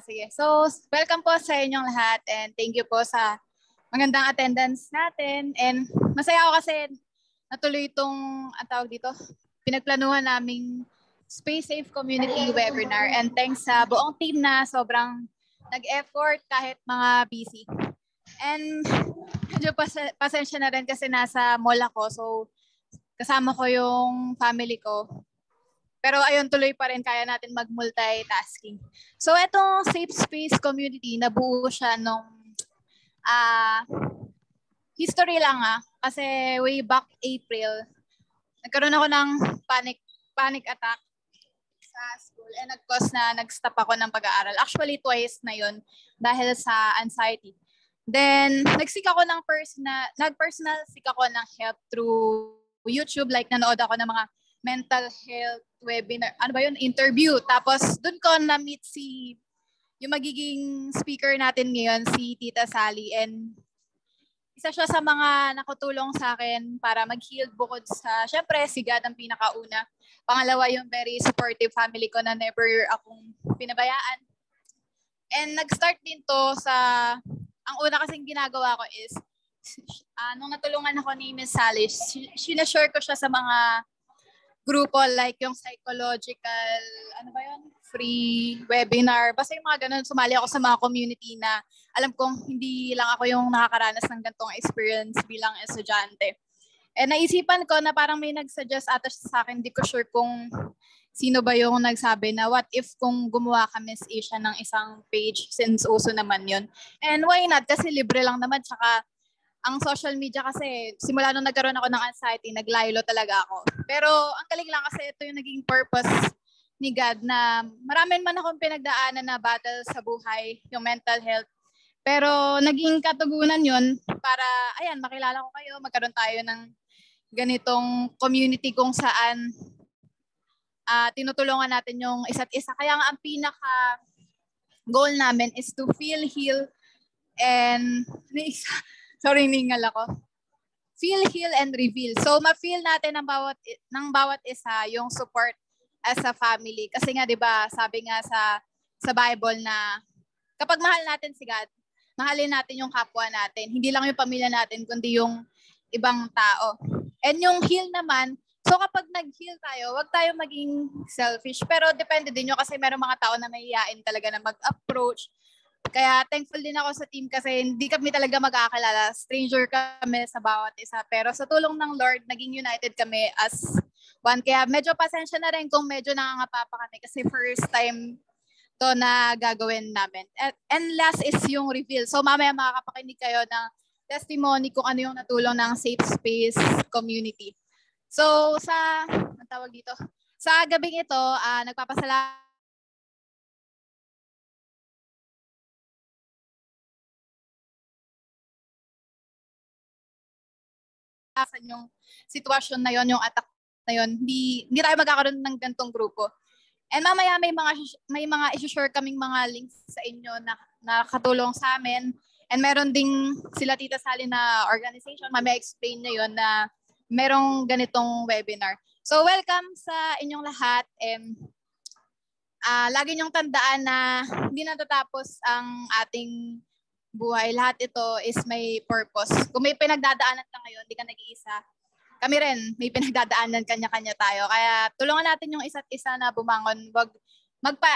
Sige. So, welcome po sa inyong lahat and thank you po sa magandang attendance natin. And masaya ako kasi natuloy itong, tawag dito, pinagplanuhan naming Space Safe Community Webinar. And thanks sa buong team na sobrang nag-effort kahit mga busy. And medyo pasensya na rin kasi nasa mall ako. So, kasama ko yung family ko. Pero ayun, tuloy pa rin, kaya natin mag-multitasking. So, itong Safe Space Community, nabuo siya nung history lang kasi way back April, nagkaroon ako ng panic attack sa school and nag-cause na nag-stop ako ng pag-aaral. Actually, twice na yun dahil sa anxiety. Then, nag-seek ako ng nag-personal seek ako ng help through YouTube, like nanood ako ng mga mental health webinar, interview. Tapos, dun ko na-meet yung magiging speaker natin ngayon, si Tita Sally. And isa siya sa mga nakatulong sa akin para mag-heal bukod sa, syempre, si God ang pinakauna. Pangalawa, yung very supportive family ko na never akong pinabayaan. And nag-start din to ang una kasing ginagawa ko is, nung natulungan ako ni Miss Sally, sinashare ko siya sa mga grupo like yung psychological, free webinar. Basta yung mga ganun, sumali ako sa mga community na alam kong hindi lang ako yung nakakaranas ng ganitong experience bilang estudyante. And naisipan ko na parang may nag-suggest ata sa akin, di ko sure kung sino ba yung nagsabi na what if kung gumawa kami sa Asia ng isang page since uso naman yun. And why not? Kasi libre lang naman, tsaka ang social media kasi, simula nung nagkaroon ako ng anxiety, naglaylo talaga ako. Pero ang galing lang kasi ito yung naging purpose ni God na marami man akong pinagdaanan na battle sa buhay, yung mental health. Pero naging katugunan yun para, makilala ko kayo, magkaroon tayo ng ganitong community kung saan tinutulungan natin yung isa't isa. Kaya nga ang pinaka goal namin is to feel, heal, and sorry, ningal ako. Feel, heal, and reveal. So, ma-feel natin ng bawat isa yung support as a family. Kasi nga, di ba, sabi nga sa Bible na kapag mahal natin si God, mahalin natin yung kapwa natin. Hindi lang yung pamilya natin, kundi yung ibang tao. And yung heal naman, so kapag nag-heal tayo, wag tayo maging selfish. Pero depende din yun kasi meron mga tao na mahihain talaga na mag-approach. Kaya thankful din ako sa team kasi hindi kami talaga magkakilala. Stranger kami sa bawat isa. Pero sa tulong ng Lord, naging united kami as one. Kaya medyo pasensya na rin kung medyo nangangapa pa kami kasi first time to na gagawin namin. And last is yung reveal. So mamaya makakapakinig kayo ng testimony kung ano yung natulong ng Safe Space Community. So sa gabing ito, nagpapasalamat yung sitwasyon na yon, yung attack na yon, hindi tayo magkakaroon ng gantong grupo. And mamaya may mga i-share kaming mga links sa inyo na katulong sa amin. And meron ding sila Tita Sally na organization, mamaya explain na yon na merong ganitong webinar. So welcome sa inyong lahat. Lagi niyong tandaan na hindi natatapos ang ating buhay. Lahat ito is may purpose. Kung may pinagdadaanan ka ngayon, hindi ka nag-iisa. Kami rin, may pinagdadaanan, kanya-kanya tayo. Kaya tulungan natin yung isa't isa na bumangon.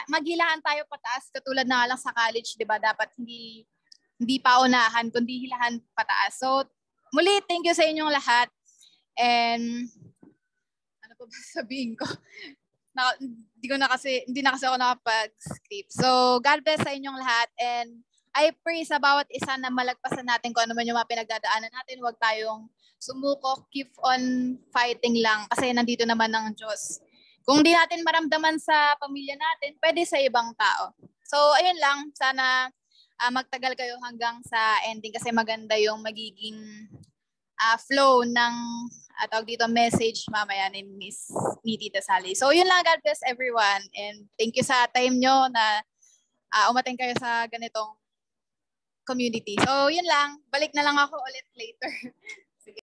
Maghilahan tayo pataas, katulad na lang sa college, di ba? Dapat hindi paunahan, kundi hilahan pataas. So, muli, thank you sa inyong lahat. And, ano pa ba sabihin ko? Hindi na kasi ako nakapag-script. So, God bless sa inyong lahat. And, I pray sa bawat isa na malagpasan natin kung ano man yung mga pinagdadaanan natin. Huwag tayong sumuko, keep on fighting lang kasi nandito naman ang Diyos. Kung di natin maramdaman sa pamilya natin, pwede sa ibang tao. So, ayun lang. Sana magtagal kayo hanggang sa ending kasi maganda yung magiging flow ng message mamaya ni Tita Sally. So, yun lang. God bless everyone. And thank you sa time nyo na umating kayo sa ganitong community. So, yun lang. Balik na lang ako ulit later.